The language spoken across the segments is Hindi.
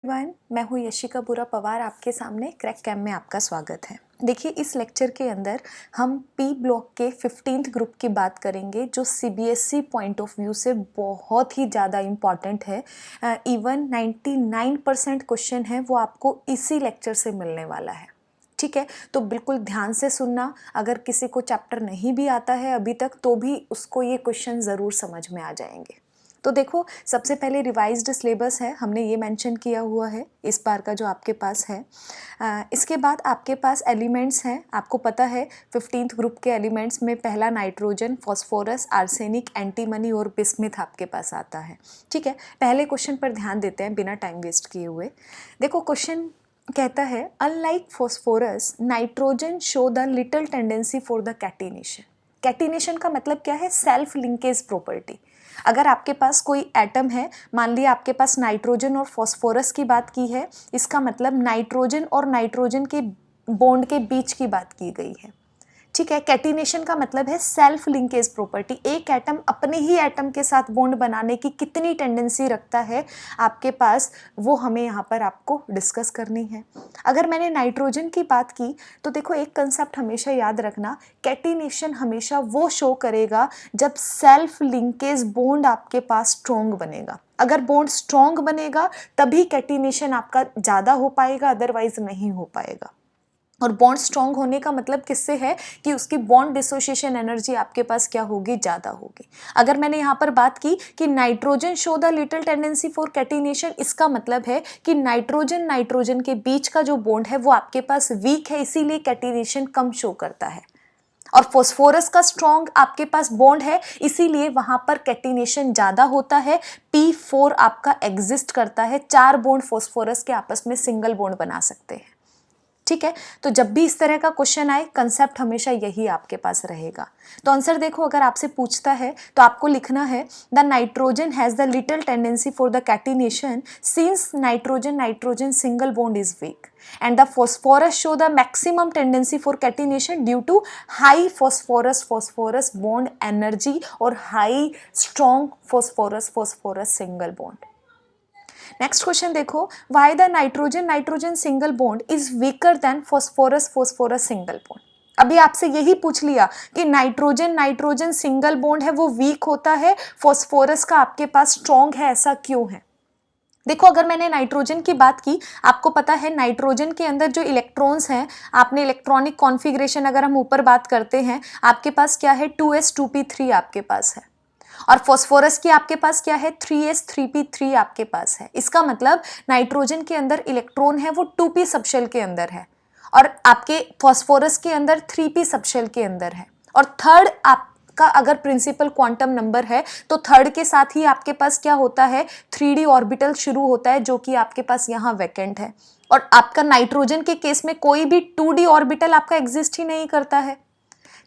मैं हूँ यशिका बुरा पवार, आपके सामने क्रैक कैम में आपका स्वागत है। देखिए, इस लेक्चर के अंदर हम पी ब्लॉक के 15th ग्रुप की बात करेंगे, जो सीबीएसई पॉइंट ऑफ व्यू से बहुत ही ज़्यादा इम्पॉर्टेंट है। इवन 99% क्वेश्चन है वो आपको इसी लेक्चर से मिलने वाला है। ठीक है, तो बिल्कुल ध्यान से सुनना। अगर किसी को चैप्टर नहीं भी आता है अभी तक, तो भी उसको ये क्वेश्चन ज़रूर समझ में आ जाएंगे। तो देखो, सबसे पहले रिवाइज्ड सिलेबस है, हमने ये मेंशन किया हुआ है इस बार का जो आपके पास है। इसके बाद आपके पास एलिमेंट्स हैं। आपको पता है 15th ग्रुप के एलिमेंट्स में पहला नाइट्रोजन, फॉस्फोरस, आर्सेनिक, एंटीमनी और बिस्मिथ आपके पास आता है। ठीक है, पहले क्वेश्चन पर ध्यान देते हैं बिना टाइम वेस्ट किए हुए। देखो, क्वेश्चन कहता है, unlike phosphorus nitrogen show the little tendency for the catenation. Catenation का मतलब क्या है? Self linkage property. अगर आपके पास कोई एटम है, मान लिया आपके पास नाइट्रोजन और फॉस्फोरस की बात की है, इसका मतलब नाइट्रोजन और नाइट्रोजन के बॉन्ड के बीच की बात की गई है। ठीक है, कैटिनेशन का मतलब है सेल्फ लिंकेज प्रॉपर्टी। एक एटम अपने ही एटम के साथ बॉन्ड बनाने की कितनी टेंडेंसी रखता है आपके पास, वो हमें यहाँ पर आपको डिस्कस करनी है। अगर मैंने नाइट्रोजन की बात की तो देखो, एक कंसेप्ट हमेशा याद रखना, कैटिनेशन हमेशा वो शो करेगा जब सेल्फ लिंकेज बॉन्ड आपके पास स्ट्रॉन्ग बनेगा। अगर बॉन्ड स्ट्रॉन्ग बनेगा तभी कैटिनेशन आपका ज़्यादा हो पाएगा, अदरवाइज नहीं हो पाएगा। और बॉन्ड स्ट्रॉन्ग होने का मतलब किससे है कि उसकी बॉन्ड डिसोसिएशन एनर्जी आपके पास क्या होगी? ज़्यादा होगी। अगर मैंने यहाँ पर बात की कि nitrogen show the little tendency for catenation, इसका मतलब है कि नाइट्रोजन नाइट्रोजन के बीच का जो बॉन्ड है वो आपके पास वीक है, इसीलिए कैटिनेशन कम शो करता है। और फॉस्फोरस का स्ट्रॉन्ग आपके पास बॉन्ड है, इसीलिए वहां पर कैटिनेशन ज्यादा होता है। P4 आपका एग्जिस्ट करता है, 4 बॉन्ड फॉस्फोरस के आपस में सिंगल बॉन्ड बना सकते हैं। ठीक है, तो जब भी इस तरह का क्वेश्चन आए, कंसेप्ट हमेशा यही आपके पास रहेगा। तो आंसर देखो, अगर आपसे पूछता है तो आपको लिखना है, the nitrogen has the little tendency for the catenation since nitrogen nitrogen single bond is weak and the phosphorus show the maximum tendency for catenation due to high phosphorus phosphorus bond energy or high strong phosphorus phosphorus single bond। Next question देखो, why the nitrogen nitrogen single bond is weaker than phosphorus phosphorus single bond. अभी आपसे यही पूछ लिया कि नाइट्रोजन नाइट्रोजन सिंगल बॉन्ड है वो वीक होता है, फॉस्फोरस का आपके पास स्ट्रॉन्ग है, ऐसा क्यों है? देखो, अगर मैंने नाइट्रोजन की बात की, आपको पता है नाइट्रोजन के अंदर जो इलेक्ट्रॉन्स हैं, आपने इलेक्ट्रॉनिक कॉन्फ़िगरेशन अगर हम ऊपर बात करते हैं, आपके पास क्या है? 2s2p3 आपके पास है। और फॉस्फोरस की आपके पास क्या है? 3s3p3 आपके पास है। इसका मतलब नाइट्रोजन के अंदर इलेक्ट्रॉन है वो 2p सबशेल के अंदर है, और आपके फॉस्फोरस के अंदर 3p सबशेल के अंदर है। और थर्ड आपका अगर प्रिंसिपल क्वांटम नंबर है तो थर्ड के साथ ही आपके पास क्या होता है? 3d ऑर्बिटल शुरू होता है, जो कि आपके पास यहाँ वैकेंट है। और आपका नाइट्रोजन के केस में कोई भी 2d ऑर्बिटल आपका एग्जिस्ट ही नहीं करता है।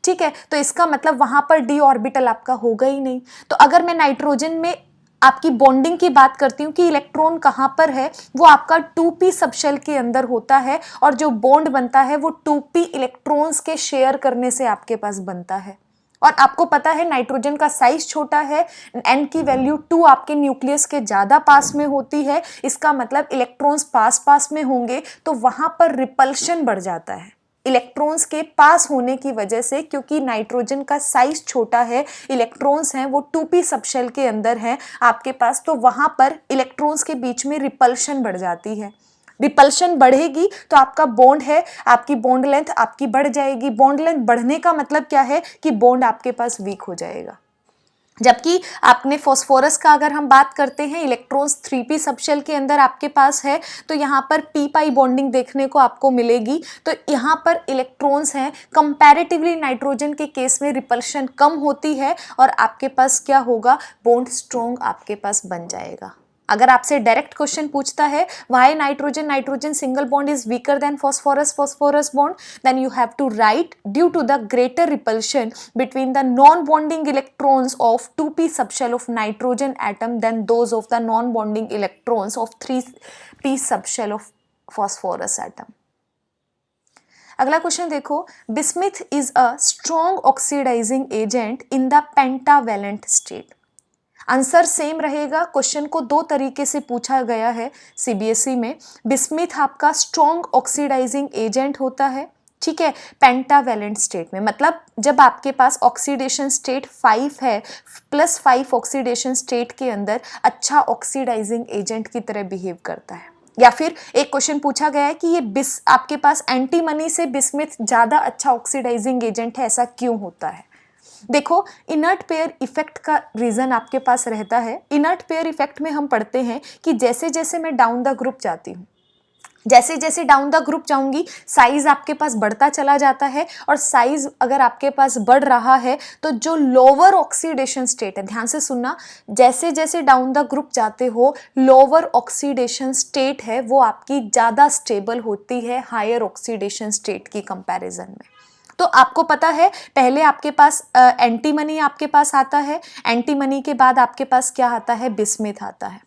ठीक है, तो इसका मतलब वहां पर d ऑर्बिटल आपका होगा ही नहीं। तो अगर मैं नाइट्रोजन में आपकी बॉन्डिंग की बात करती हूँ कि इलेक्ट्रॉन कहाँ पर है, वो आपका 2p सबशेल के अंदर होता है, और जो बॉन्ड बनता है वो 2p इलेक्ट्रॉन्स के शेयर करने से आपके पास बनता है। और आपको पता है नाइट्रोजन का साइज छोटा है, n की वैल्यू 2 आपके न्यूक्लियस के ज़्यादा पास में होती है। इसका मतलब इलेक्ट्रॉन्स पास पास में होंगे तो वहाँ पर रिपल्शन बढ़ जाता है इलेक्ट्रॉन्स के पास होने की वजह से, क्योंकि नाइट्रोजन का साइज छोटा है, इलेक्ट्रॉन्स हैं वो 2p सबशेल के अंदर हैं आपके पास, तो वहाँ पर इलेक्ट्रॉन्स के बीच में रिपल्शन बढ़ जाती है। रिपल्शन बढ़ेगी तो आपका बॉन्ड है, आपकी बॉन्ड लेंथ आपकी बढ़ जाएगी। बॉन्ड लेंथ बढ़ने का मतलब क्या है कि बॉन्ड आपके पास वीक हो जाएगा। जबकि आपने फॉस्फोरस का अगर हम बात करते हैं, इलेक्ट्रॉन्स 3p सबशेल के अंदर आपके पास है, तो यहाँ पर p पाई बॉन्डिंग देखने को आपको मिलेगी। तो यहाँ पर इलेक्ट्रॉन्स हैं, कंपैरेटिवली नाइट्रोजन के केस में रिपल्शन कम होती है, और आपके पास क्या होगा? बॉन्ड स्ट्रॉन्ग आपके पास बन जाएगा। अगर आपसे डायरेक्ट क्वेश्चन पूछता है why nitrogen nitrogen single bond is weaker than phosphorus phosphorus bond, then you have to write due to the greater repulsion between the non-bonding electrons of 2p subshell of nitrogen atom than those of the non-bonding electrons of 3p subshell of phosphorus atom। अगला क्वेश्चन देखो, bismuth is a strong oxidising agent in the pentavalent state. Answer same रहेगा। क्वेश्चन को दो तरीके से पूछा गया है सीबीएसई में। बिस्मिथ आपका स्ट्रॉन्ग ऑक्सीडाइजिंग एजेंट होता है, ठीक है, पेंटावेलेंट स्टेट में, मतलब जब आपके पास ऑक्सीडेशन स्टेट 5 है, +5 ऑक्सीडेशन स्टेट के अंदर अच्छा ऑक्सीडाइजिंग एजेंट की तरह बिहेव करता है। या फिर एक क्वेश्चन पूछा गया है कि ये आपके पास एंटीमनी से बिस्मिथ ज़्यादा अच्छा ऑक्सीडाइजिंग एजेंट है, ऐसा क्यों होता है। देखो, इनर्ट पेयर इफेक्ट का रीजन आपके पास रहता है। इनर्ट पेयर इफेक्ट में हम पढ़ते हैं कि जैसे जैसे मैं डाउन द ग्रुप जाती हूँ, जैसे जैसे डाउन द ग्रुप जाऊंगी, साइज आपके पास बढ़ता चला जाता है, और साइज अगर आपके पास बढ़ रहा है तो जो लोअर ऑक्सीडेशन स्टेट है, ध्यान से सुनना, जैसे जैसे डाउन द ग्रुप जाते हो लोअर ऑक्सीडेशन स्टेट है वो आपकी ज़्यादा स्टेबल होती है हायर ऑक्सीडेशन स्टेट की कंपैरिजन में। तो आपको पता है पहले आपके पास एंटीमनी आपके पास आता है, एंटीमनी के बाद आपके पास क्या आता है, बिस्मिथ आता है,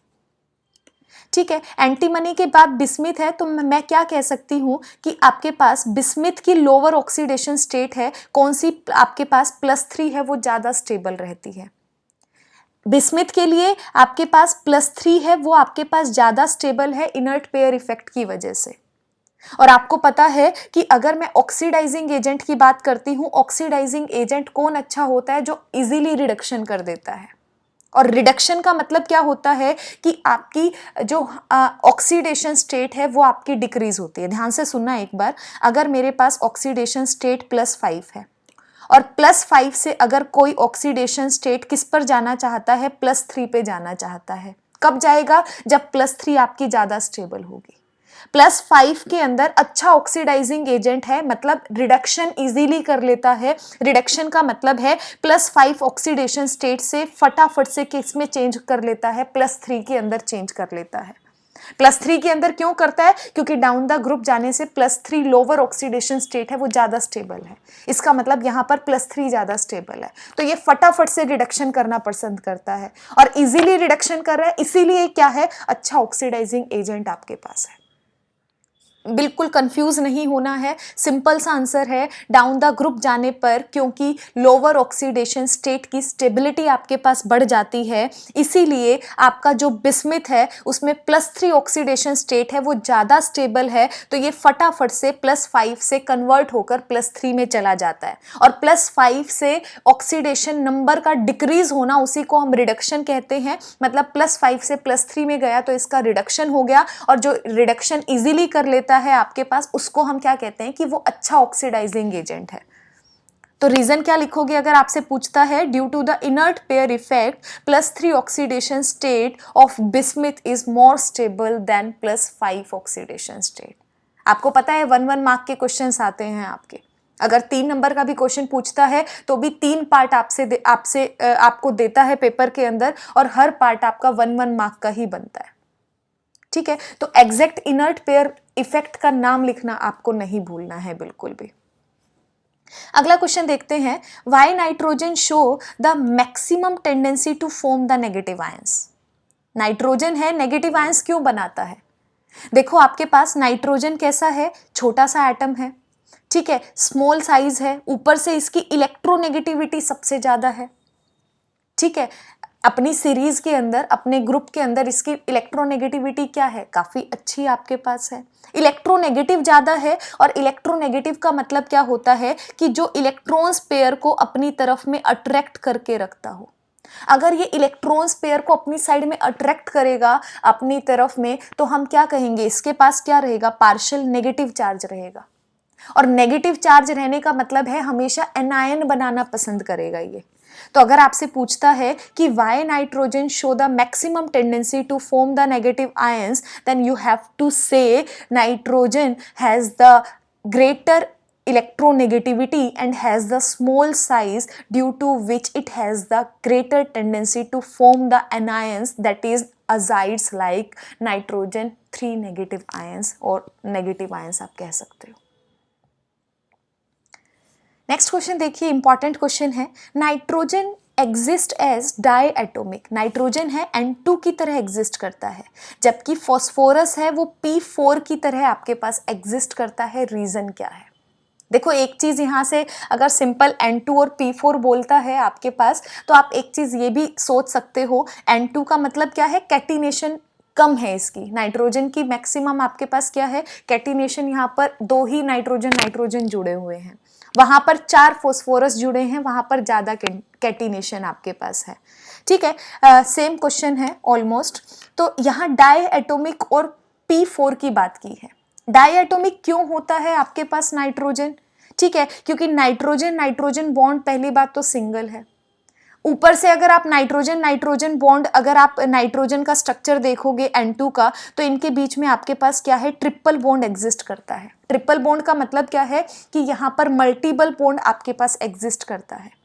ठीक है। एंटीमनी के बाद बिस्मिथ है, तो मैं क्या कह सकती हूं कि आपके पास बिस्मिथ की लोअर ऑक्सीडेशन स्टेट है, कौन सी, आपके पास +3 है, वो ज़्यादा स्टेबल रहती है। बिस्मिथ के लिए आपके पास +3 है, वो आपके पास ज़्यादा स्टेबल है इनर्ट पेयर इफेक्ट की वजह से। और आपको पता है कि अगर मैं ऑक्सीडाइजिंग एजेंट की बात करती हूँ, ऑक्सीडाइजिंग एजेंट कौन अच्छा होता है, जो इजीली रिडक्शन कर देता है। और रिडक्शन का मतलब क्या होता है कि आपकी जो ऑक्सीडेशन स्टेट है वो आपकी डिक्रीज होती है। ध्यान से सुनना एक बार, अगर मेरे पास ऑक्सीडेशन स्टेट +5 है और +5 से अगर कोई ऑक्सीडेशन स्टेट किस पर जाना चाहता है, +3 पे जाना चाहता है, कब जाएगा, जब +3 आपकी ज़्यादा स्टेबल होगी। +5 के अंदर अच्छा ऑक्सीडाइजिंग एजेंट है, मतलब रिडक्शन इजीली कर लेता है। रिडक्शन का मतलब है +5 ऑक्सीडेशन स्टेट से फटाफट से किस में चेंज कर लेता है, +3 के अंदर चेंज कर लेता है। +3 के अंदर क्यों करता है, क्योंकि डाउन द ग्रुप जाने से +3 लोअर ऑक्सीडेशन स्टेट है, वो ज़्यादा स्टेबल है। इसका मतलब यहाँ पर +3 ज़्यादा स्टेबल है, तो ये फटाफट से रिडक्शन करना पसंद करता है और इजीली रिडक्शन कर रहा है, इसीलिए क्या है, अच्छा ऑक्सीडाइजिंग एजेंट आपके पास है। बिल्कुल कंफ्यूज नहीं होना है, सिंपल सा आंसर है, डाउन द ग्रुप जाने पर क्योंकि लोअर ऑक्सीडेशन स्टेट की स्टेबिलिटी आपके पास बढ़ जाती है, इसीलिए आपका जो बिस्मिथ है उसमें +3 ऑक्सीडेशन स्टेट है, वो ज़्यादा स्टेबल है, तो ये फटाफट से +5 से कन्वर्ट होकर +3 में चला जाता है। और +5 से ऑक्सीडेशन नंबर का डिक्रीज होना, उसी को हम रिडक्शन कहते हैं। मतलब +5 से +3 में गया तो इसका रिडक्शन हो गया, और जो रिडक्शन इजीली कर लेता है आपके पास, उसको हम क्या कहते हैं कि वो अच्छा ऑक्सीडाइजिंग एजेंट है। तो रीजन क्या लिखोगे अगर आपसे पूछता है, due to the inert pair effect +3 oxidation state of bismuth is more stable than +5 oxidation state. आपको पता है 1-1 मार्क के क्वेश्चंस आते हैं आपके, अगर 3 नंबर का भी क्वेश्चन पूछता है तो भी 3 पार्ट आपको देता है पेपर के अंदर, और हर पार्ट आपका 1-1 मार्क का ही बनता है, ठीक है। तो एग्जैक्ट इनर्ट पेयर इफेक्ट का नाम लिखना आपको नहीं भूलना है बिल्कुल भी। अगला क्वेश्चन देखते हैं, why nitrogen show the maximum tendency to form the negative ions. Nitrogen है, नेगेटिव आयंस क्यों बनाता है। देखो आपके पास नाइट्रोजन कैसा है, छोटा सा एटम है, ठीक है, स्मॉल साइज है, ऊपर से इसकी इलेक्ट्रोनेगेटिविटी सबसे ज्यादा है, ठीक है। अपनी सीरीज के अंदर, अपने ग्रुप के अंदर इसकी इलेक्ट्रोनेगेटिविटी क्या है, काफी अच्छी आपके पास है, इलेक्ट्रोनेगेटिव ज्यादा है। और इलेक्ट्रोनेगेटिव का मतलब क्या होता है कि जो इलेक्ट्रॉन्स पेयर को अपनी तरफ में अट्रैक्ट करके रखता हो। अगर ये इलेक्ट्रॉन्स पेयर को अपनी साइड में अट्रैक्ट करेगा अपनी तरफ में, तो हम क्या कहेंगे, इसके पास क्या रहेगा, पार्शियल नेगेटिव चार्ज रहेगा। और नेगेटिव चार्ज रहने का मतलब है हमेशा एनायन बनाना पसंद करेगा ये। तो अगर आपसे पूछता है कि why nitrogen show the maximum tendency to form the negative ions, then you have to say nitrogen has the greater electronegativity and has the small size, due to which it has the greater tendency to form the anions, that is azides like nitrogen 3 negative ions और negative ions आप कह सकते हो। नेक्स्ट क्वेश्चन देखिए, इंपॉर्टेंट क्वेश्चन है, nitrogen exist as diatomic. Nitrogen है N2 की तरह एग्जिस्ट करता है, जबकि फॉस्फोरस है वो P4 की तरह आपके पास एग्जिस्ट करता है। रीजन क्या है, देखो एक चीज़ यहाँ से अगर सिंपल N2 और P4 बोलता है आपके पास, तो आप एक चीज़ ये भी सोच सकते हो, N2 का मतलब क्या है, कैटिनेशन कम है इसकी, नाइट्रोजन की मैक्सिमम आपके पास क्या है, कैटिनेशन, यहाँ पर 2 ही नाइट्रोजन जुड़े हुए हैं, वहाँ पर 4 फॉस्फोरस जुड़े हैं, वहाँ पर ज़्यादा कैटिनेशन आपके पास है। ठीक है, सेम क्वेश्चन है ऑलमोस्ट। तो यहाँ डाई एटोमिक और P4 की बात की है। डाई एटोमिक क्यों होता है आपके पास नाइट्रोजन? ठीक है, क्योंकि नाइट्रोजन बॉन्ड पहली बात तो सिंगल है, ऊपर से अगर आप नाइट्रोजन बॉन्ड, अगर आप नाइट्रोजन का स्ट्रक्चर देखोगे N2 का, तो इनके बीच में आपके पास क्या है, ट्रिपल बॉन्ड एग्जिस्ट करता है। ट्रिपल बॉन्ड का मतलब क्या है कि यहाँ पर मल्टीपल बॉन्ड आपके पास एग्जिस्ट करता है।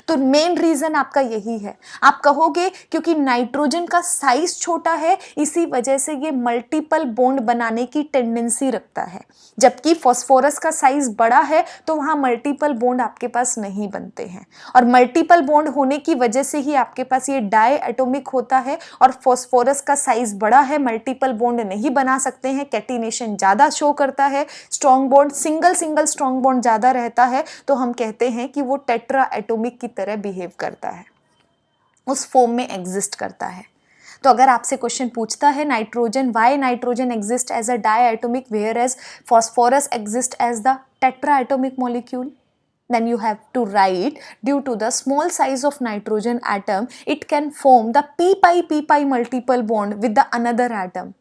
तो मेन रीजन आपका यही है। आप कहोगे क्योंकि नाइट्रोजन का साइज छोटा है, इसी वजह से ये मल्टीपल बॉन्ड बनाने की टेंडेंसी रखता है, जबकि फॉस्फोरस का साइज बड़ा है तो वहाँ मल्टीपल बॉन्ड आपके पास नहीं बनते हैं, और मल्टीपल बॉन्ड होने की वजह से ही आपके पास ये डाई एटोमिक होता है। और फॉस्फोरस का साइज बड़ा है, मल्टीपल बॉन्ड नहीं बना सकते हैं, कैटिनेशन ज़्यादा शो करता है, strong bond single strong bond ज़्यादा रहता है, तो हम कहते हैं कि वो टेट्रा एटोमिक की तरह बिहेव करता है, उस फॉर्म में एग्जिस्ट करता है। तो अगर आपसे क्वेश्चन पूछता है nitrogen, why nitrogen exist as a diatomic whereas phosphorus exist as the tetraatomic molecule, then you have to write, due to the small size of nitrogen atom, it can form the p-pi multiple bond with the another atom,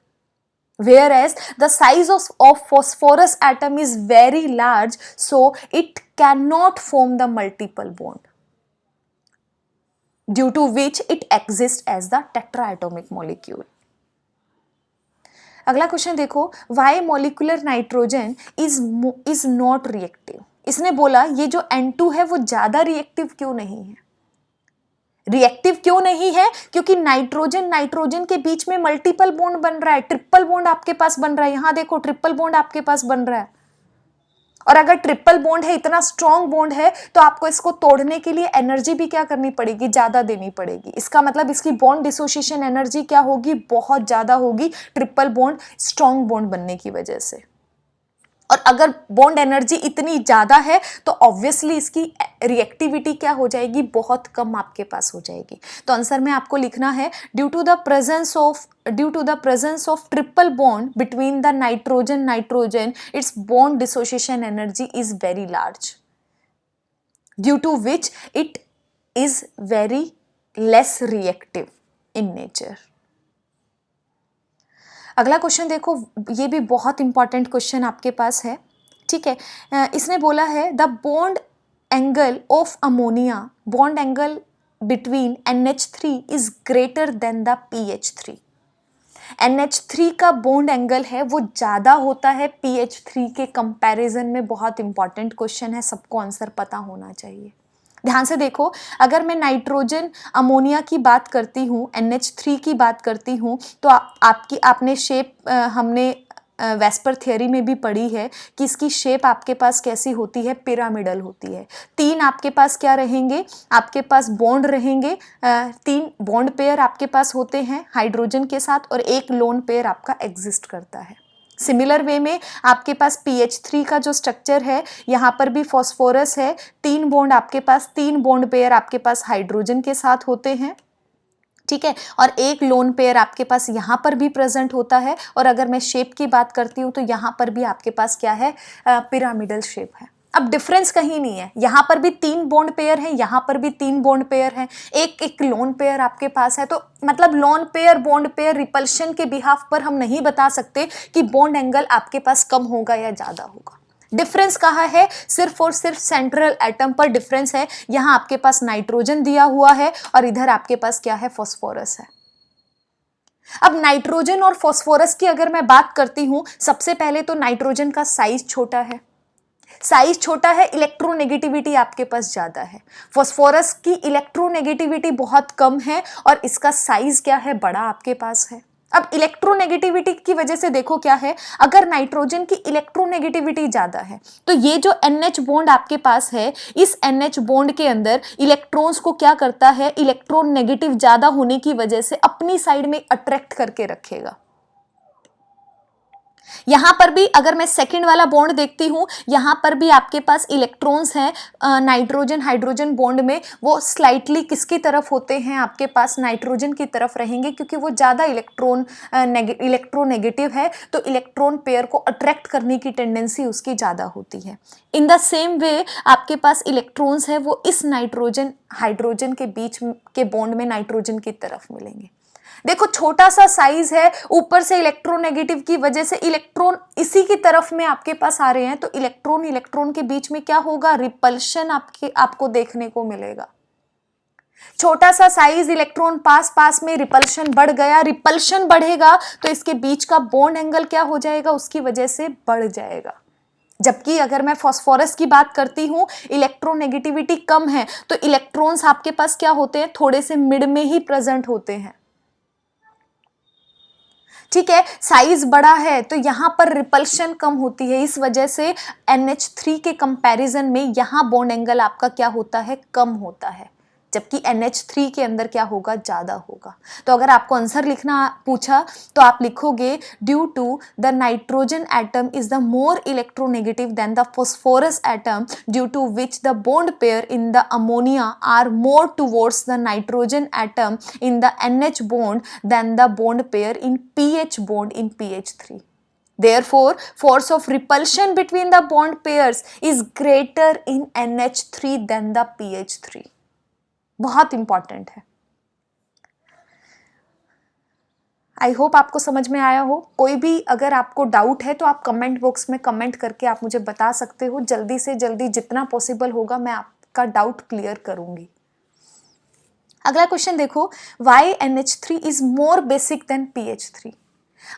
whereas the size of phosphorus atom is very large, so it cannot form the multiple bond, due to which it exists as the tetraatomic molecule. अगला क्वेश्चन देखो, why molecular nitrogen is not reactive. इसने बोला ये जो N2 है वो ज्यादा रिएक्टिव क्यों नहीं है? रिएक्टिव क्यों नहीं है? क्योंकि नाइट्रोजन के बीच में मल्टीपल बॉन्ड बन रहा है, ट्रिपल बॉन्ड आपके पास बन रहा है, यहां देखो ट्रिपल बॉन्ड आपके पास बन रहा है। और अगर ट्रिपल बॉन्ड है, इतना स्ट्रॉन्ग बॉन्ड है, तो आपको इसको तोड़ने के लिए एनर्जी भी क्या करनी पड़ेगी, ज्यादा देनी पड़ेगी। इसका मतलब इसकी बॉन्ड डिसोसिएशन एनर्जी क्या होगी, बहुत ज्यादा होगी, ट्रिपल बॉन्ड स्ट्रॉन्ग बॉन्ड बनने की वजह से। और अगर बॉन्ड एनर्जी इतनी ज़्यादा है तो ऑब्वियसली इसकी रिएक्टिविटी क्या हो जाएगी, बहुत कम आपके पास हो जाएगी। तो आंसर में आपको लिखना है, due to the presence of triple bond between the nitrogen its bond dissociation energy is very large, due to which it is very less reactive in nature. अगला क्वेश्चन देखो, ये भी बहुत इंपॉर्टेंट क्वेश्चन आपके पास है। ठीक है, इसने बोला है the bond angle of ammonia, bond angle between NH3 is greater than the PH3। NH3 का बॉन्ड एंगल है वो ज़्यादा होता है PH3 के कंपैरिजन में। बहुत इंपॉर्टेंट क्वेश्चन है, सबको आंसर पता होना चाहिए। ध्यान से देखो, अगर मैं नाइट्रोजन अमोनिया की बात करती हूँ, NH3 की बात करती हूँ, तो आपने शेप हमने वेस्पर थियरी में भी पढ़ी है कि इसकी शेप आपके पास कैसी होती है, पिरामिडल होती है। 3 आपके पास क्या रहेंगे, आपके पास बॉन्ड रहेंगे, 3 बॉन्ड पेयर आपके पास होते हैं हाइड्रोजन के साथ, और 1 लोन पेयर आपका एग्जिस्ट करता है। सिमिलर वे में आपके पास PH3 का जो स्ट्रक्चर है, यहाँ पर भी फॉस्फोरस है, 3 बॉन्ड आपके पास, 3 बॉन्ड पेयर आपके पास हाइड्रोजन के साथ होते हैं। ठीक है, और 1 लोन पेयर आपके पास यहाँ पर भी प्रेजेंट होता है। और अगर मैं शेप की बात करती हूँ तो यहाँ पर भी आपके पास क्या है, पिरामिडल शेप है। अब डिफरेंस कहीं नहीं है, यहाँ पर भी 3 बॉन्ड पेयर है, यहाँ पर भी 3 बॉन्ड पेयर है, एक लोन पेयर आपके पास है। तो मतलब lone pair bond pair repulsion के बिहाफ पर हम नहीं बता सकते कि बॉन्ड एंगल आपके पास कम होगा या ज़्यादा होगा। डिफरेंस कहाँ है, सिर्फ और सिर्फ सेंट्रल एटम पर डिफरेंस है। यहाँ आपके पास नाइट्रोजन दिया हुआ है और इधर आपके पास क्या है, फॉस्फोरस है। अब नाइट्रोजन और फॉस्फोरस की अगर मैं बात करती हूँ, सबसे पहले तो नाइट्रोजन का साइज छोटा है, इलेक्ट्रोनेगेटिविटी आपके पास ज्यादा है। फॉस्फोरस की इलेक्ट्रोनेगेटिविटी बहुत कम है और इसका साइज क्या है, बड़ा आपके पास है। अब इलेक्ट्रोनेगेटिविटी की वजह से देखो क्या है, अगर नाइट्रोजन की इलेक्ट्रोनेगेटिविटी ज्यादा है तो ये जो NH बॉन्ड आपके पास है, इस NH बॉन्ड के अंदर इलेक्ट्रॉन्स को क्या करता है, इलेक्ट्रॉन नेगेटिव ज्यादा होने की वजह से अपनी साइड में अट्रैक्ट करके रखेगा। यहाँ पर भी अगर मैं सेकंड वाला बॉन्ड देखती हूँ, यहाँ पर भी आपके पास इलेक्ट्रॉन्स हैं नाइट्रोजन हाइड्रोजन बॉन्ड में, वो स्लाइटली किसकी तरफ होते हैं, आपके पास नाइट्रोजन की तरफ रहेंगे, क्योंकि वो ज़्यादा इलेक्ट्रोनेगेटिव है, तो इलेक्ट्रॉन पेयर को अट्रैक्ट करने की टेंडेंसी उसकी ज़्यादा होती है। इन द सेम वे आपके पास इलेक्ट्रॉन्स हैं वो इस नाइट्रोजन हाइड्रोजन के बीच के बॉन्ड में नाइट्रोजन की तरफ मिलेंगे। देखो छोटा सा साइज है, ऊपर से इलेक्ट्रोनेगेटिव की वजह से इलेक्ट्रॉन इसी की तरफ में आपके पास आ रहे हैं, तो इलेक्ट्रॉन इलेक्ट्रॉन के बीच में क्या होगा, रिपल्शन आपको देखने को मिलेगा। छोटा सा साइज, इलेक्ट्रॉन पास पास में, रिपल्शन बढ़ गया, रिपल्शन बढ़ेगा तो इसके बीच का बॉन्ड एंगल क्या हो जाएगा, उसकी वजह से बढ़ जाएगा। जबकि अगर मैं फास्फोरस की बात करती हूं, इलेक्ट्रोनेगेटिविटी कम है, तो इलेक्ट्रॉन्स आपके पास क्या होते हैं, थोड़े से मिड में ही प्रेजेंट होते हैं। ठीक है, साइज बड़ा है तो यहां पर रिपल्शन कम होती है, इस वजह से NH3 के कंपैरिजन में यहां बॉन्ड एंगल आपका क्या होता है, कम होता है, जबकि NH3 के अंदर क्या होगा, ज़्यादा होगा। तो अगर आपको आंसर लिखना पूछा तो आप लिखोगे due to the nitrogen atom is the more electronegative than the phosphorus atom due to which the bond pair in the ammonia are more towards the nitrogen atom in the NH bond than the bond pair in PH bond in PH3. Therefore, force of repulsion between the bond pairs is greater in NH3 than the PH3. बहुत इंपॉर्टेंट है। आई होप आपको समझ में आया हो। कोई भी अगर आपको डाउट है तो आप कमेंट बॉक्स में कमेंट करके आप मुझे बता सकते हो, जल्दी से जल्दी जितना पॉसिबल होगा मैं आपका डाउट क्लियर करूंगी। अगला क्वेश्चन देखो, why NH3 is more basic than PH3।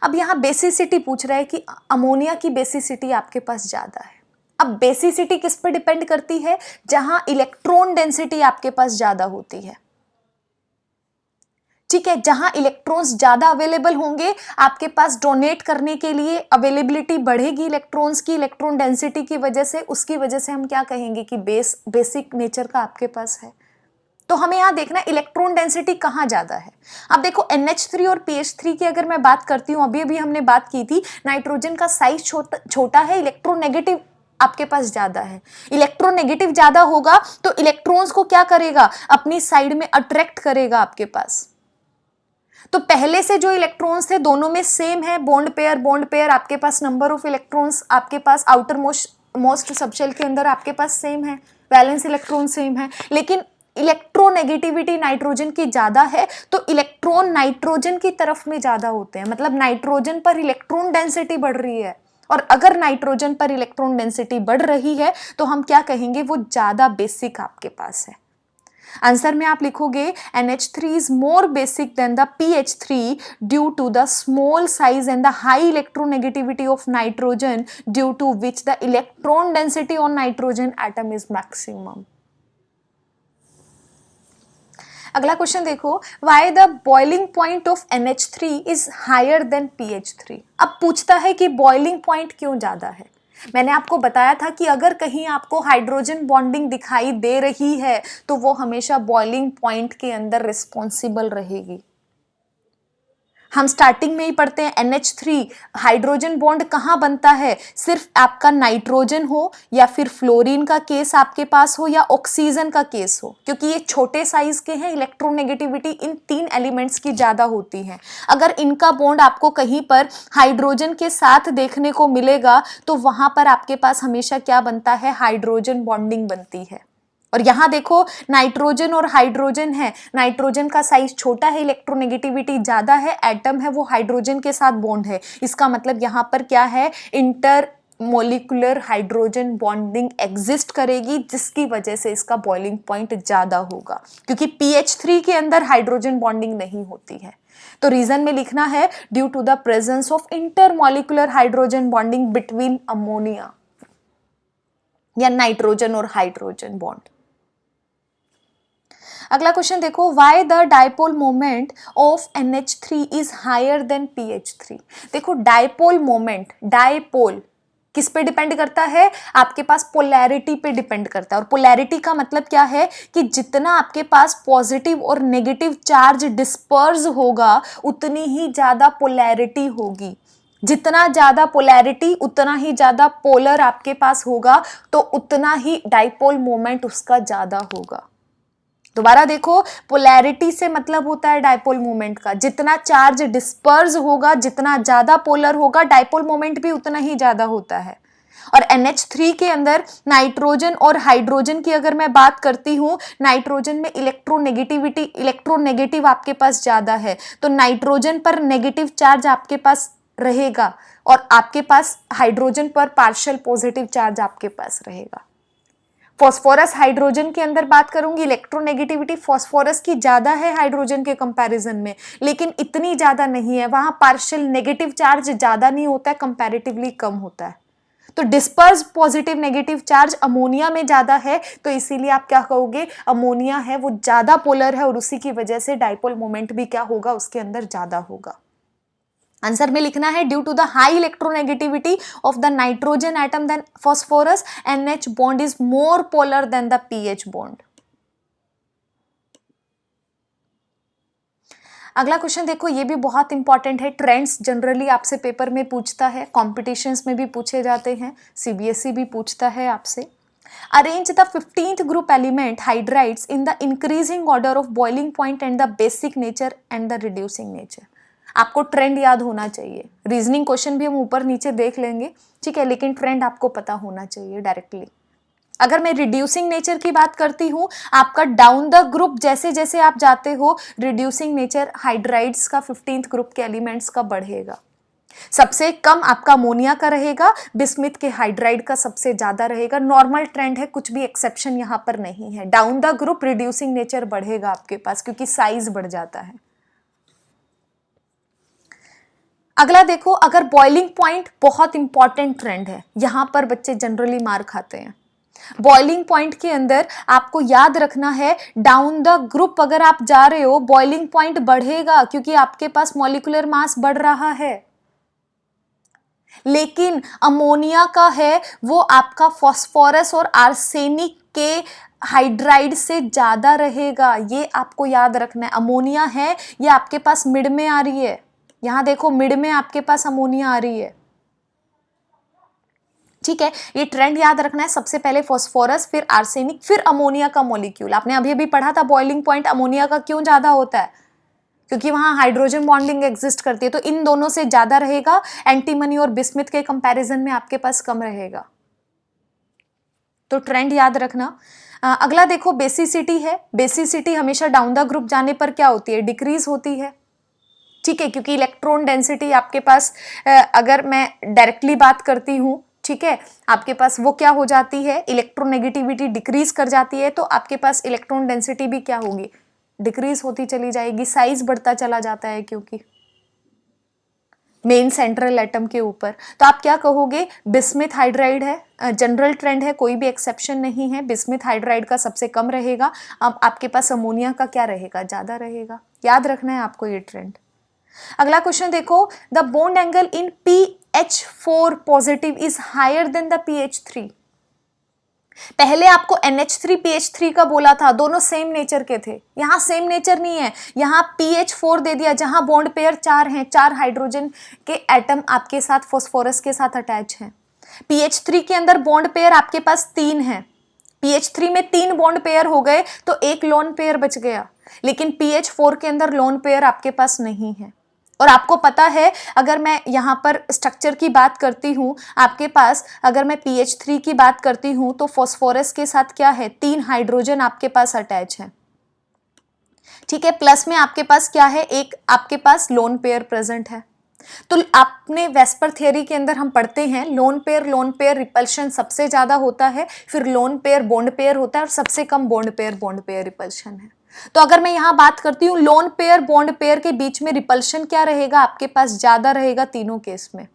अब यहाँ बेसिसिटी पूछ रहा है कि अमोनिया की बेसिसिटी आपके पास ज़्यादा है। अब बेसिसिटी किस पर डिपेंड करती है, जहां इलेक्ट्रॉन डेंसिटी आपके पास ज़्यादा होती है। ठीक है, जहां इलेक्ट्रॉन्स ज़्यादा अवेलेबल होंगे आपके पास डोनेट करने के लिए अवेलेबिलिटी बढ़ेगी इलेक्ट्रॉन्स की, इलेक्ट्रॉन डेंसिटी की वजह से, उसकी वजह से हम क्या कहेंगे कि बेसिक नेचर का आपके पास है। तो हमें यहाँ देखना इलेक्ट्रॉन डेंसिटी कहाँ ज़्यादा है। अब देखो NH3 और PH3 की अगर मैं बात करती हूँ, अभी हमने बात की थी, नाइट्रोजन का साइज छोटा है, इलेक्ट्रोनेगेटिव आपके पास ज़्यादा है। इलेक्ट्रोनेगेटिव ज़्यादा होगा तो इलेक्ट्रॉन्स को क्या करेगा, अपनी साइड में अट्रैक्ट करेगा आपके पास। तो पहले से जो इलेक्ट्रॉन्स थे दोनों में सेम है, बॉन्ड पेयर आपके पास, नंबर ऑफ इलेक्ट्रॉन्स आपके पास आउटर मोस्ट सबशेल के अंदर आपके पास सेम है, वैलेंस इलेक्ट्रॉन सेम है, लेकिन इलेक्ट्रोनेगेटिविटी नाइट्रोजन की ज़्यादा है, तो इलेक्ट्रॉन नाइट्रोजन की तरफ में ज़्यादा होते हैं, मतलब नाइट्रोजन पर इलेक्ट्रॉन डेंसिटी बढ़ रही है। और अगर नाइट्रोजन पर इलेक्ट्रॉन डेंसिटी बढ़ रही है तो हम क्या कहेंगे, वो ज़्यादा बेसिक आपके पास है। आंसर में आप लिखोगे NH3 is more basic than the PH3 due to the small size and the high electronegativity of nitrogen, due to which the electron density on nitrogen atom is maximum. अगला क्वेश्चन देखो, why the boiling point of NH3 is higher than PH3। अब पूछता है कि बॉइलिंग पॉइंट क्यों ज़्यादा है। मैंने आपको बताया था कि अगर कहीं आपको हाइड्रोजन बॉन्डिंग दिखाई दे रही है तो वो हमेशा बॉइलिंग पॉइंट के अंदर रिस्पॉन्सिबल रहेगी। हम स्टार्टिंग में ही पढ़ते हैं NH3 हाइड्रोजन बॉन्ड कहाँ बनता है, सिर्फ आपका नाइट्रोजन हो या फिर फ्लोरीन का केस आपके पास हो या ऑक्सीजन का केस हो, क्योंकि ये छोटे साइज के हैं, इलेक्ट्रोनेगेटिविटी इन 3 एलिमेंट्स की ज़्यादा होती है। अगर इनका बॉन्ड आपको कहीं पर हाइड्रोजन के साथ देखने को मिलेगा तो वहाँ पर आपके पास हमेशा क्या बनता है, हाइड्रोजन बॉन्डिंग बनती है। और यहाँ देखो नाइट्रोजन और हाइड्रोजन है, नाइट्रोजन का साइज छोटा है, इलेक्ट्रोनेगेटिविटी ज़्यादा है, एटम है वो हाइड्रोजन के साथ बॉन्ड है, इसका मतलब यहाँ पर क्या है, inter molecular hydrogen bonding exist करेगी, जिसकी वजह से इसका बॉइलिंग पॉइंट ज़्यादा होगा, क्योंकि PH3 के अंदर हाइड्रोजन बॉन्डिंग नहीं होती है। तो रीजन में लिखना है due to the presence of intermolecular hydrogen bonding between ammonia या नाइट्रोजन और हाइड्रोजन बॉन्ड। अगला क्वेश्चन देखो, why the dipole moment of NH3 is higher than PH3। देखो डायपोल मोमेंट, डायपोल किस पे डिपेंड करता है, आपके पास पोलैरिटी पे डिपेंड करता है। और पोलैरिटी का मतलब क्या है कि जितना आपके पास पॉजिटिव और नेगेटिव चार्ज डिस्पर्स होगा उतनी ही ज़्यादा पोलैरिटी होगी। जितना ज्यादा पोलैरिटी उतना ही ज्यादा पोलर आपके पास होगा, तो उतना ही डाइपोल मोमेंट उसका ज्यादा होगा। दोबारा देखो, पोलैरिटी से मतलब होता है डाइपोल मोमेंट का, जितना चार्ज डिस्पर्स होगा, जितना ज्यादा पोलर होगा, डाइपोल मोमेंट भी उतना ही ज्यादा होता है। और NH3 के अंदर नाइट्रोजन और हाइड्रोजन की अगर मैं बात करती हूं, नाइट्रोजन में इलेक्ट्रोनेगेटिव आपके पास ज्यादा है, तो नाइट्रोजन पर नेगेटिव चार्ज आपके पास रहेगा और आपके पास हाइड्रोजन पर पार्शियल पॉजिटिव चार्ज आपके पास रहेगा। फॉस्फोरस हाइड्रोजन के अंदर बात करूंगी, इलेक्ट्रोनेगेटिविटी फॉस्फोरस की ज्यादा है हाइड्रोजन के कंपैरिजन में, लेकिन इतनी ज्यादा नहीं है, वहां पार्शियल नेगेटिव चार्ज ज्यादा नहीं होता है, कंपैरेटिवली कम होता है। तो disperse positive negative charge ammonia में ज्यादा है, तो इसीलिए आप क्या कहोगे, अमोनिया है वो ज्यादा पोलर है और उसी की वजह से डाइपोल मोमेंट भी क्या होगा, उसके अंदर ज्यादा होगा। आंसर में लिखना है due to the high electronegativity of the nitrogen atom than phosphorus, NH bond is more polar than the PH bond. अगला क्वेश्चन देखो, ये भी बहुत इंपॉर्टेंट है, ट्रेंड्स जनरली आपसे पेपर में पूछता है, कॉम्पिटिशन्स में भी पूछे जाते हैं, CBSE भी पूछता है आपसे। Arrange the 15th group element hydrides in the increasing order of boiling point and the basic nature and the reducing nature. आपको ट्रेंड याद होना चाहिए, रीजनिंग क्वेश्चन भी हम ऊपर नीचे देख लेंगे, ठीक है, लेकिन ट्रेंड आपको पता होना चाहिए डायरेक्टली। अगर मैं रिड्यूसिंग नेचर की बात करती हूं, आपका डाउन द ग्रुप जैसे जैसे आप जाते हो, रिड्यूसिंग नेचर हाइड्राइड्स का 15th ग्रुप के एलिमेंट्स का बढ़ेगा। सबसे कम आपका अमोनिया का रहेगा, बिस्मिथ के हाइड्राइड का सबसे ज्यादा रहेगा। नॉर्मल ट्रेंड है, कुछ भी एक्सेप्शन यहां पर नहीं है। Down the group reducing nature बढ़ेगा आपके पास, क्योंकि साइज बढ़ जाता है। अगला देखो, अगर बॉइलिंग पॉइंट बहुत इंपॉर्टेंट ट्रेंड है, यहां पर बच्चे जनरली मार खाते हैं। बॉइलिंग पॉइंट के अंदर आपको याद रखना है, डाउन द ग्रुप अगर आप जा रहे हो, बॉइलिंग पॉइंट बढ़ेगा क्योंकि आपके पास मॉलिक्यूलर मास बढ़ रहा है। लेकिन अमोनिया का है वो आपका फॉस्फोरस और आर्सेनिक के हाइड्राइड से ज्यादा रहेगा, ये आपको याद रखना है। अमोनिया है ये आपके पास मिड में आ रही है, यहां देखो मिड में आपके पास अमोनिया आ रही है, ठीक है, ये ट्रेंड याद रखना है। सबसे पहले फॉस्फोरस, फिर आर्सेनिक, फिर अमोनिया का मॉलिक्यूल। आपने अभी अभी पढ़ा था बॉइलिंग पॉइंट अमोनिया का क्यों ज्यादा होता है, क्योंकि वहां हाइड्रोजन बॉन्डिंग एग्जिस्ट करती है, तो इन दोनों से ज्यादा रहेगा। एंटीमनी और बिस्मिथ के कंपैरिजन में आपके पास कम रहेगा, तो ट्रेंड याद रखना। अगला देखो, बेसिसिटी है। बेसिसिटी हमेशा डाउन द ग्रुप जाने पर क्या होती है, डिक्रीज होती है, ठीक है, क्योंकि इलेक्ट्रॉन डेंसिटी आपके पास, अगर मैं डायरेक्टली बात करती हूं, ठीक है, आपके पास वो क्या हो जाती है, इलेक्ट्रोनेगेटिविटी डिक्रीज कर जाती है, तो आपके पास इलेक्ट्रॉन डेंसिटी भी क्या होगी, डिक्रीज होती चली जाएगी, साइज बढ़ता चला जाता है क्योंकि मेन सेंट्रल एटम के ऊपर। तो आप क्या कहोगे, बिस्मिथ हाइड्राइड है, जनरल ट्रेंड है, कोई भी एक्सेप्शन नहीं है, बिस्मिथ हाइड्राइड का सबसे कम रहेगा। अब आपके पास अमोनिया का क्या रहेगा, ज्यादा रहेगा, याद रखना है आपको ये ट्रेंड। अगला क्वेश्चन देखो, the bond angle in PH4 positive is higher than the PH3। पहले आपको NH3 PH3 का बोला था, दोनों सेम नेचर के थे, यहां सेम नेचर नहीं है, यहां PH4 दे दिया, जहां बॉन्ड पेयर 4 हैं, 4 हाइड्रोजन के एटम आपके साथ फॉस्फोरस के साथ अटैच हैं। PH3 के अंदर बॉन्ड पेयर आपके पास 3 है, PH3 में 3 बॉन्ड पेयर हो गए तो एक लोन पेयर बच गया, लेकिन PH4 के अंदर लोन पेयर आपके पास नहीं है। और आपको पता है, अगर मैं यहाँ पर स्ट्रक्चर की बात करती हूँ, आपके पास अगर मैं PH3 की बात करती हूँ तो फॉस्फोरस के साथ क्या है, 3 हाइड्रोजन आपके पास अटैच है, ठीक है, प्लस में आपके पास क्या है, एक आपके पास लोन पेयर प्रेजेंट है। तो आपने वेस्पर थियरी के अंदर हम पढ़ते हैं, लोन पेयर रिपल्शन सबसे ज्यादा होता है, फिर लोन पेयर बॉन्ड पेयर होता है और सबसे कम बॉन्ड पेयर रिपल्शन है। तो अगर मैं यहां बात करती हूं, लोन पेयर बॉन्ड पेयर के बीच में रिपल्शन क्या रहेगा, आपके पास ज्यादा रहेगा तीनों केस में।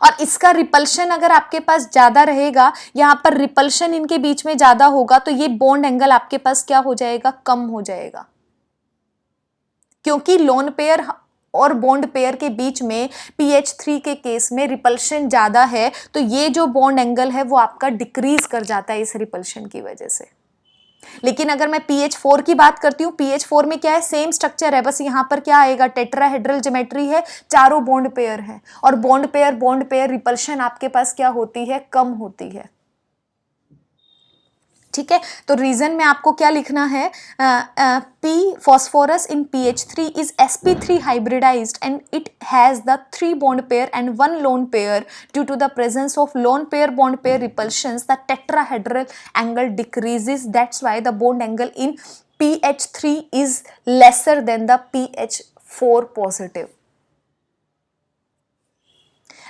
और इसका रिपल्शन अगर आपके पास ज्यादा रहेगा, यहां पर रिपल्शन इनके बीच में ज्यादा होगा, तो ये बॉन्ड एंगल आपके पास क्या हो जाएगा, कम हो जाएगा, क्योंकि लोन पेयर और बॉन्ड पेयर के बीच में PH3 के केस में रिपल्शन ज्यादा है, तो ये जो बॉन्ड एंगल है वो आपका डिक्रीज कर जाता है इस रिपल्शन की वजह से। लेकिन अगर मैं PH4 की बात करती हूँ, PH4 में क्या है, सेम स्ट्रक्चर है, बस यहाँ पर क्या आएगा, टेट्राहेड्रल ज्योमेट्री है, चारों बॉन्ड पेयर है, और बॉन्ड पेयर रिपल्शन आपके पास क्या होती है, कम होती है। ठीक है, तो रीजन में आपको क्या लिखना है, P phosphorus in PH3 is sp3 hybridized and it has the 3 bond pair and 1 lone pair. Due to the presence of lone pair bond pair repulsions, the tetrahedral angle decreases. That's why the bond angle in PH3 is lesser than the PH4 positive.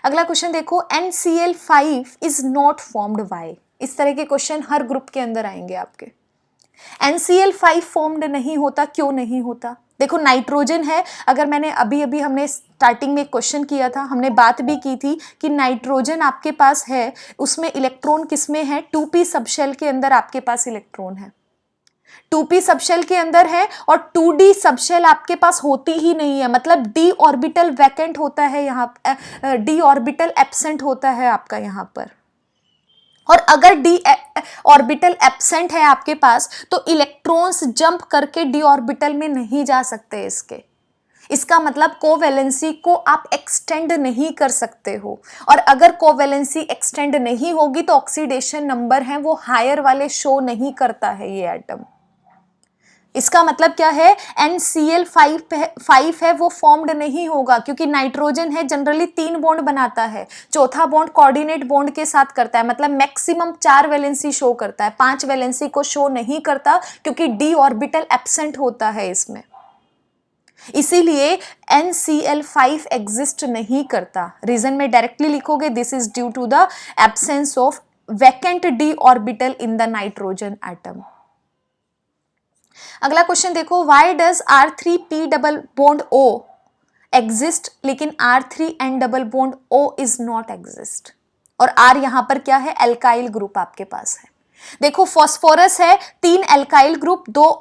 अगला क्वेश्चन देखो, NCl5 is not formed by. इस तरह के क्वेश्चन हर ग्रुप के अंदर आएंगे आपके। NCl5 फॉर्म्ड नहीं होता, क्यों नहीं होता? देखो नाइट्रोजन है, अगर मैंने अभी हमने स्टार्टिंग में क्वेश्चन किया था, हमने बात भी की थी कि नाइट्रोजन आपके पास है, उसमें इलेक्ट्रॉन किसमें है, 2p सबशेल के अंदर आपके पास इलेक्ट्रॉन है, 2p सबशेल के अंदर है, और 2d सबशेल आपके पास होती ही नहीं है, मतलब d ऑर्बिटल वैकेंट होता है, यहाँ d ऑर्बिटल एब्सेंट होता है आपका यहाँ पर। और अगर d ऑर्बिटल एब्सेंट है आपके पास तो इलेक्ट्रॉन्स जंप करके d ऑर्बिटल में नहीं जा सकते इसका मतलब कोवैलेंसी को आप एक्सटेंड नहीं कर सकते हो, और अगर कोवैलेंसी एक्सटेंड नहीं होगी तो ऑक्सीडेशन नंबर है वो हायर वाले शो नहीं करता है ये एटम। इसका मतलब क्या है, NCl5 है वो फॉर्म्ड नहीं होगा, क्योंकि नाइट्रोजन है जनरली 3 बॉन्ड बनाता है, चौथा बॉन्ड कोऑर्डिनेट बॉन्ड के साथ करता है, मतलब मैक्सिमम 4 वैलेंसी शो करता है, 5 वैलेंसी को शो नहीं करता, क्योंकि d ऑर्बिटल एब्सेंट होता है इसमें, इसीलिए NCl5 एग्जिस्ट नहीं करता। रीजन में डायरेक्टली लिखोगे, this is due to the absence of vacant d orbital in the nitrogen atom. अगला क्वेश्चन देखो, why does R3p double bond O exist लेकिन R3n double bond O is not exist, और R यहां पर क्या है, एल्काइल ग्रुप आपके पास है। देखो फॉस्फोरस है, 3 एल्काइल ग्रुप, 2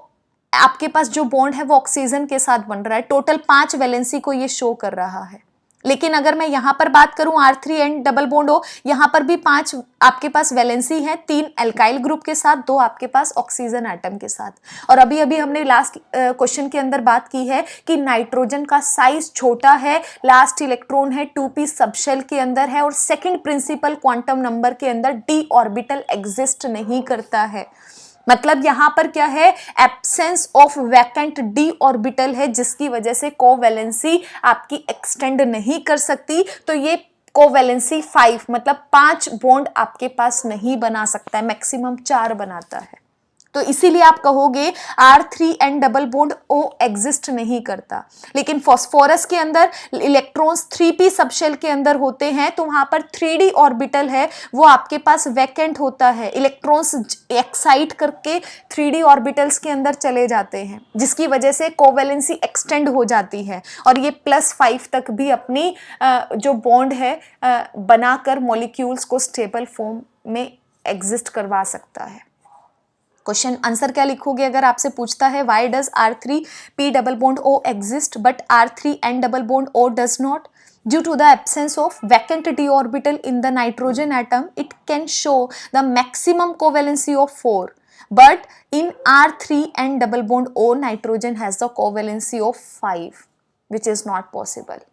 आपके पास जो बॉन्ड है वो ऑक्सीजन के साथ बन रहा है, टोटल 5 वैलेंसी को ये शो कर रहा है। लेकिन अगर मैं यहां पर बात करूं R3n डबल बॉन्ड O, यहां पर भी 5 आपके पास वैलेंसी है, 3 एल्काइल ग्रुप के साथ, 2 आपके पास ऑक्सीजन एटम के साथ। और अभी हमने लास्ट क्वेश्चन के अंदर बात की है कि नाइट्रोजन का साइज छोटा है, लास्ट इलेक्ट्रॉन है 2p सबशेल के अंदर है, और सेकंड प्रिंसिपल क्वांटम नंबर के अंदर d ऑर्बिटल एग्जिस्ट नहीं करता है। मतलब यहां पर क्या है, absence of vacant d orbital है, जिसकी वजह से कोवैलेंसी आपकी एक्सटेंड नहीं कर सकती, तो ये कोवैलेंसी 5 मतलब 5 बॉन्ड आपके पास नहीं बना सकता है, मैक्सिमम 4 बनाता है। तो इसीलिए आप कहोगे R3n double bond O exist नहीं करता। लेकिन फॉस्फोरस के अंदर इलेक्ट्रॉन्स 3p सबशेल के अंदर होते हैं, तो वहां पर 3d ऑर्बिटल है वो आपके पास वैकेंट होता है, इलेक्ट्रॉन्स एक्साइट करके 3d ऑर्बिटल्स के अंदर चले जाते हैं, जिसकी वजह से कोवैलेंसी एक्सटेंड हो जाती है, और ये +5 तक भी अपनी जो बॉन्ड है बनाकर मॉलिक्यूल्स को स्टेबल फॉर्म में एग्जिस्ट करवा सकता है। क्वेश्चन आंसर क्या लिखोगे अगर आपसे पूछता है, Y does R3p double bond O exist but R3n double bond O does not? Due to the absence of vacant d orbital in the nitrogen atom, it can show the maximum covalency of 4. But in R3n double bond O, nitrogen has the covalency of 5, which is not possible.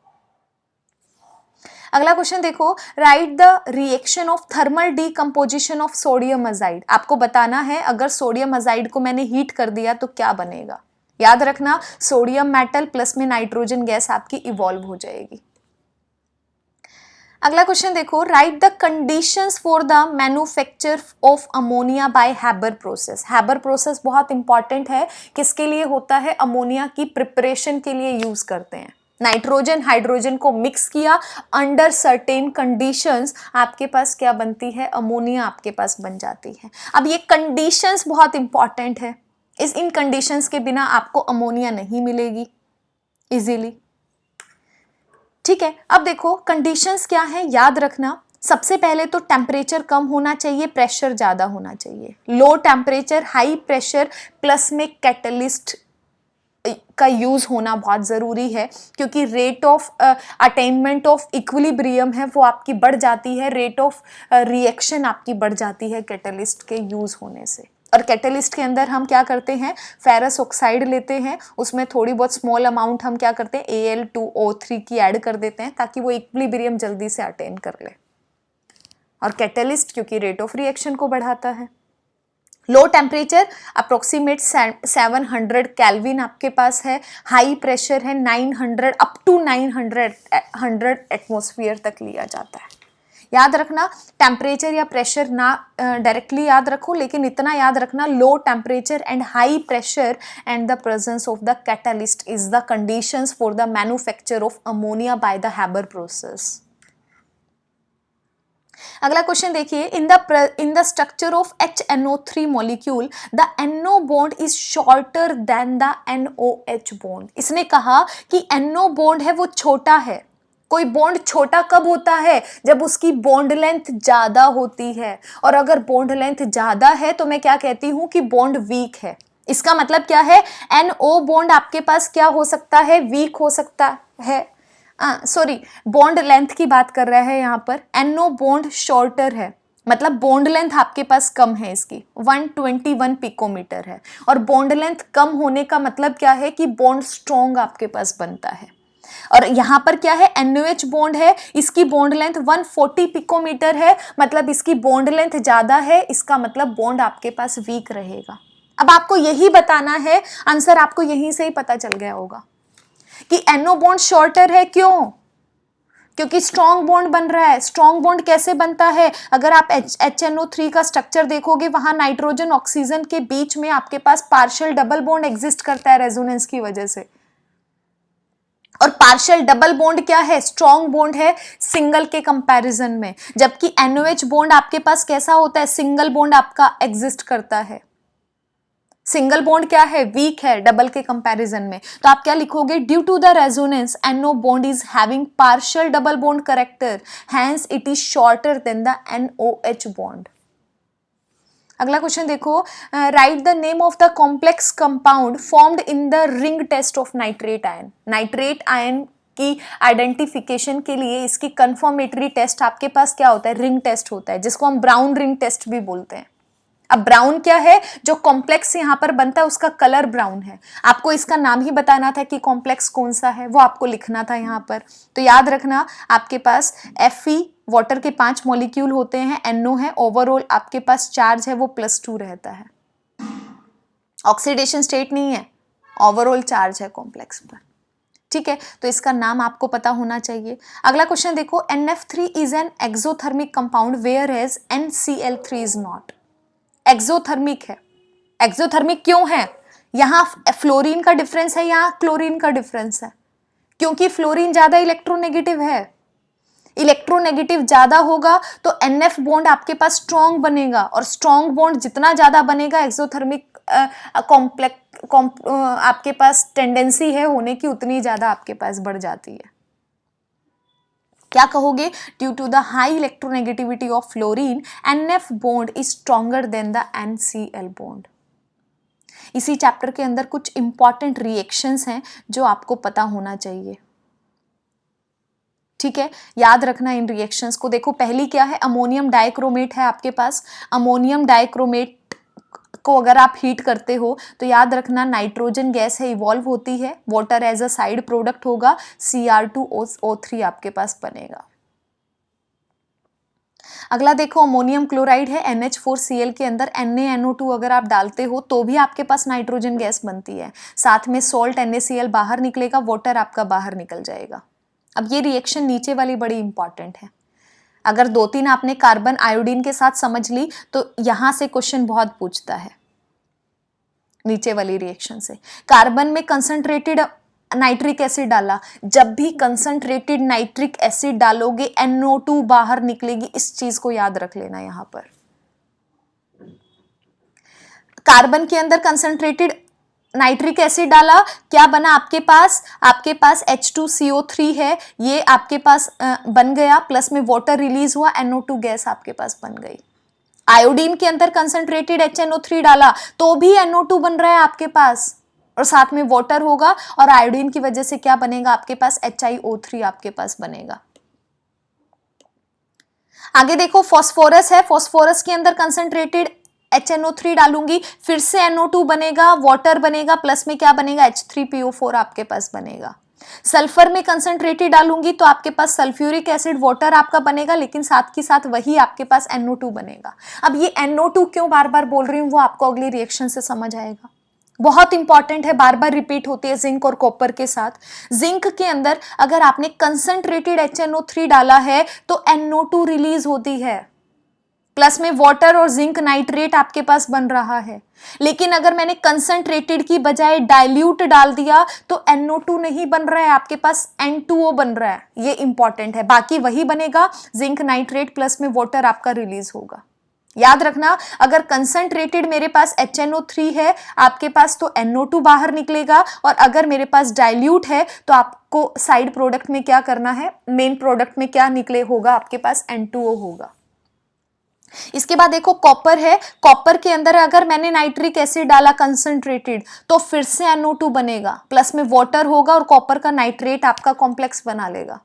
अगला क्वेश्चन देखो, write the reaction of thermal decomposition of sodium azide. आपको बताना है अगर सोडियम अजाइड को मैंने हीट कर दिया तो क्या बनेगा। याद रखना, सोडियम मेटल प्लस में नाइट्रोजन गैस आपकी इवॉल्व हो जाएगी। अगला क्वेश्चन देखो, write the conditions for the manufacture of ammonia bye Haber process. Haber process बहुत इंपॉर्टेंट है, किसके लिए होता है, अमोनिया की प्रिपरेशन के लिए यूज करते हैं। नाइट्रोजन हाइड्रोजन को मिक्स किया, अंडर सर्टेन कंडीशंस आपके पास क्या बनती है, अमोनिया आपके पास बन जाती है। अब ये कंडीशंस बहुत इंपॉर्टेंट है, इन कंडीशंस के बिना आपको अमोनिया नहीं मिलेगी इजीली। ठीक है, अब देखो कंडीशंस क्या है, याद रखना। सबसे पहले तो टेम्परेचर कम होना चाहिए, प्रेशर ज़्यादा होना चाहिए। Low temperature high pressure plus में कैटलिस्ट का यूज होना बहुत ज़रूरी है, क्योंकि rate of attainment of equilibrium है वो आपकी बढ़ जाती है, रेट ऑफ रिएक्शन आपकी बढ़ जाती है कैटलिस्ट के यूज होने से। और कैटलिस्ट के अंदर हम क्या करते हैं, फेरस ऑक्साइड लेते हैं, उसमें थोड़ी बहुत स्मॉल अमाउंट हम क्या करते हैं Al2O3 की ऐड कर देते हैं ताकि वो इक्विलिब्रियम जल्दी से अटेन कर ले। और कैटलिस्ट क्योंकि रेट ऑफ रिएक्शन को बढ़ाता है। लो टेम्परेचर अप्रोक्सीमेट 700 केल्विन आपके पास है, हाई प्रेशर है 900 अप टू 900 एटमॉस्फेयर तक लिया जाता है। याद रखना टेम्परेचर या प्रेशर ना डायरेक्टली याद रखो, लेकिन इतना याद रखना low temperature and high pressure and the presence of the catalyst is the conditions for the manufacture of ammonia by the Haber process. अगला क्वेश्चन देखिए, in the structure of HNO3 molecule the NO bond is shorter than the NOH bond. इसने कहा कि NO बॉन्ड है वो छोटा है। कोई बॉन्ड छोटा कब होता है, जब उसकी बॉन्ड लेंथ ज्यादा होती है, और अगर बॉन्ड लेंथ ज्यादा है तो मैं क्या कहती हूं कि बॉन्ड वीक है। इसका मतलब क्या है, NO बॉन्ड आपके पास क्या हो सकता है, वीक हो सकता है। सॉरी, बॉन्ड लेंथ की बात कर रहा है यहाँ पर। NO बॉन्ड शॉर्टर है, मतलब बॉन्ड लेंथ आपके पास कम है, इसकी 121 पिकोमीटर है। और बॉन्ड लेंथ कम होने का मतलब क्या है कि बॉन्ड स्ट्रॉन्ग आपके पास बनता है। और यहाँ पर क्या है, NOH बॉन्ड है, इसकी बॉन्ड लेंथ 140 पिकोमीटर है, मतलब इसकी बॉन्ड लेंथ ज्यादा है, इसका मतलब बॉन्ड आपके पास वीक रहेगा। अब आपको यही बताना है, आंसर आपको यहीं से ही पता चल गया होगा कि NO बॉन्ड शॉर्टर है। क्यों? क्योंकि स्ट्रॉन्ग बॉन्ड बन रहा है। स्ट्रॉन्ग बॉन्ड कैसे बनता है, अगर आप HNO3 का स्ट्रक्चर देखोगे, वहां नाइट्रोजन ऑक्सीजन के बीच में आपके पास पार्शियल डबल बॉन्ड एग्जिस्ट करता है रेजोनेंस की वजह से। और पार्शियल डबल बॉन्ड क्या है, स्ट्रॉन्ग बॉन्ड है सिंगल के कंपैरिजन में। जबकि NOH बॉन्ड आपके पास कैसा होता है, सिंगल बॉन्ड आपका एग्जिस्ट करता है। सिंगल बॉन्ड क्या है, वीक है डबल के कंपैरिजन में। तो आप क्या लिखोगे, due to the resonance NO bond is having partial double bond character, hence it is shorter than the NOH bond. अगला क्वेश्चन देखो, write the name of the complex compound formed in the ring test of nitrate ion. Nitrate ion की आइडेंटिफिकेशन के लिए इसकी कंफर्मेटरी टेस्ट आपके पास क्या होता है, रिंग टेस्ट होता है, जिसको हम ब्राउन रिंग टेस्ट भी बोलते हैं। अब ब्राउन क्या है, जो कॉम्प्लेक्स यहां पर बनता है उसका कलर ब्राउन है। आपको इसका नाम ही बताना था कि कॉम्प्लेक्स कौन सा है, वो आपको लिखना था यहां पर। तो याद रखना आपके पास Fe वाटर के 5 मॉलिक्यूल होते हैं, NO है, ओवरऑल आपके पास चार्ज है वो +2 रहता है। ऑक्सीडेशन स्टेट नहीं है, ओवरऑल चार्ज है कॉम्प्लेक्स पर। ठीक है, तो इसका नाम आपको पता होना चाहिए। अगला क्वेश्चन देखो, NF3 is an exothermic compound whereas NCl3 is not. Exothermic है। एक्सोथर्मिक क्यों है, यहां फ्लोरीन का डिफरेंस है, यहां क्लोरीन का डिफरेंस है, क्योंकि फ्लोरीन ज्यादा इलेक्ट्रोनेगेटिव है। इलेक्ट्रोनेगेटिव ज्यादा होगा तो NF बॉन्ड आपके पास स्ट्रॉन्ग बनेगा, और स्ट्रॉन्ग बॉन्ड जितना ज्यादा बनेगा एक्सोथर्मिक आपके पास टेंडेंसी है होने की उतनी ज्यादा आपके पास बढ़ जाती है। क्या कहोगे, due to the high electronegativity of fluorine NF bond is stronger than the NCl bond. इसी चैप्टर के अंदर कुछ इंपॉर्टेंट रिएक्शंस हैं जो आपको पता होना चाहिए। ठीक है, याद रखना इन रिएक्शंस को। देखो पहली क्या है, अमोनियम डाइक्रोमेट है आपके पास। अमोनियम डाइक्रोमेट को अगर आप हीट करते हो तो याद रखना नाइट्रोजन गैस है, इवॉल्व होती है, water as a side product होगा, Cr2O3 आपके पास बनेगा। अगला देखो, अमोनियम क्लोराइड है, NH4Cl के अंदर NaNO2 अगर आप डालते हो तो भी आपके पास नाइट्रोजन गैस बनती है, साथ में सॉल्ट NaCl बाहर निकलेगा, वाटर आपका बाहर निकल जाएगा। अब ये रिएक्शन नीचे वाली बड़ी इंपॉर्टेंट है। अगर 2-3 आपने कार्बन आयोडीन के साथ समझ ली तो यहां से क्वेश्चन बहुत पूछता है। नीचे वाली रिएक्शन से कार्बन में कंसंट्रेटेड नाइट्रिक एसिड डाला, जब भी कंसंट्रेटेड नाइट्रिक एसिड डालोगे NO2 बाहर निकलेगी, इस चीज को याद रख लेना। यहां पर कार्बन के अंदर कंसंट्रेटेड नाइट्रिक एसिड डाला, क्या बना आपके पास H2CO3 है, ये आपके पास बन गया, प्लस में वाटर रिलीज हुआ, NO2 गैस आपके पास बन गई। आयोडीन के अंदर कंसंट्रेटेड HNO3 डाला तो भी NO2 बन रहा है आपके पास, और साथ में वाटर होगा, और आयोडीन की वजह से क्या बनेगा आपके पास, HiO3 आपके पास बनेगा। आगे देखो, फास्फोरस है, फास्फोरस के अंदर कंसंट्रेटेड HNO3 डालूंगी, फिर से NO2 बनेगा, वाटर बनेगा, प्लस में क्या बनेगा, H3PO4 आपके पास बनेगा। सल्फर में कंसंट्रेटेड डालूंगी तो आपके पास सल्फ्यूरिक एसिड वाटर आपका बनेगा, लेकिन साथ के साथ वही आपके पास NO2 बनेगा। अब ये NO2 क्यों बार बार बोल रही हूँ वो आपको अगली रिएक्शन से समझ आएगा, बहुत इंपॉर्टेंट है, बार बार रिपीट होती है जिंक और कॉपर के साथ। जिंक के अंदर अगर आपने कंसंट्रेटेड HNO3 डाला है तो NO2 रिलीज होती है, प्लस में वाटर और जिंक नाइट्रेट आपके पास बन रहा है। लेकिन अगर मैंने कंसंट्रेटेड की बजाय डाइल्यूट डाल दिया तो NO2 नहीं बन रहा है, आपके पास N2O बन रहा है। ये इंपॉर्टेंट है, बाकी वही बनेगा, जिंक नाइट्रेट प्लस में वाटर आपका रिलीज होगा। याद रखना, अगर कंसंट्रेटेड मेरे पास HNO3 है आपके पास तो NO2 बाहर निकलेगा, और अगर मेरे पास डाइल्यूट है तो आपको साइड प्रोडक्ट में क्या करना है, मेन प्रोडक्ट में क्या निकले होगा, आपके पास N2O होगा। इसके बाद देखो कॉपर है, कॉपर के अंदर अगर मैंने नाइट्रिक एसिड डाला कंसंट्रेटेड तो फिर से NO2 बनेगा, प्लस में वाटर होगा और कॉपर का नाइट्रेट आपका कॉम्प्लेक्स बना लेगा।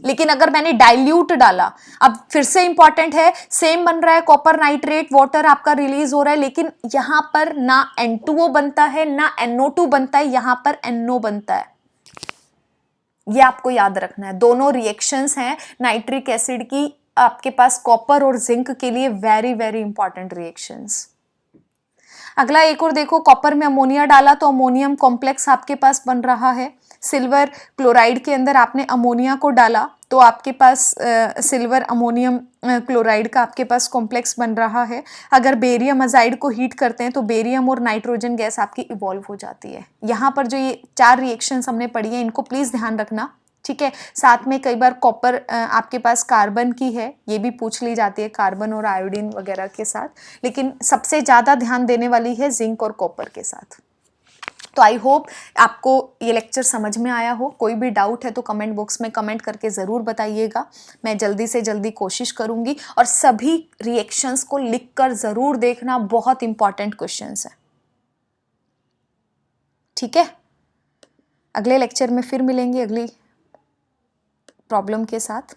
लेकिन अगर मैंने डाइल्यूट डाला, अब फिर से इंपॉर्टेंट है, सेम बन रहा है, कॉपर नाइट्रेट वाटर आपका रिलीज हो रहा है, लेकिन यहां पर ना N2O बनता है ना NO2 बनता है, यहां पर NO बनता है। ये आपको याद रखना है, दोनों रिएक्शंस हैं नाइट्रिक एसिड की आपके पास कॉपर और जिंक के लिए वेरी वेरी इंपॉर्टेंट रिएक्शंस। अगला एक और देखो, कॉपर में अमोनिया डाला तो अमोनियम कॉम्प्लेक्स आपके पास बन रहा है। सिल्वर क्लोराइड के अंदर आपने अमोनिया को डाला तो आपके पास सिल्वर अमोनियम क्लोराइड का आपके पास कॉम्प्लेक्स बन रहा है। अगर बेरियम अजाइड को हीट करते हैं तो बेरियम और नाइट्रोजन गैस आपकी इवॉल्व हो जाती है। यहाँ पर जो ये 4 रिएक्शंस हमने पढ़ी हैं इनको प्लीज ध्यान रखना, ठीक है। साथ में कई बार कॉपर आपके पास कार्बन की है, ये भी पूछ ली जाती है, कार्बन और आयोडीन वगैरह के साथ, लेकिन सबसे ज़्यादा ध्यान देने वाली है जिंक और कॉपर के साथ। तो आई होप आपको ये लेक्चर समझ में आया हो। कोई भी डाउट है तो कमेंट बॉक्स में कमेंट करके ज़रूर बताइएगा, मैं जल्दी से जल्दी कोशिश करूँगी। और सभी रिएक्शंस को लिख कर ज़रूर देखना, बहुत इंपॉर्टेंट क्वेश्चंस है, ठीक है। अगले लेक्चर में फिर मिलेंगे अगली प्रॉब्लम के साथ।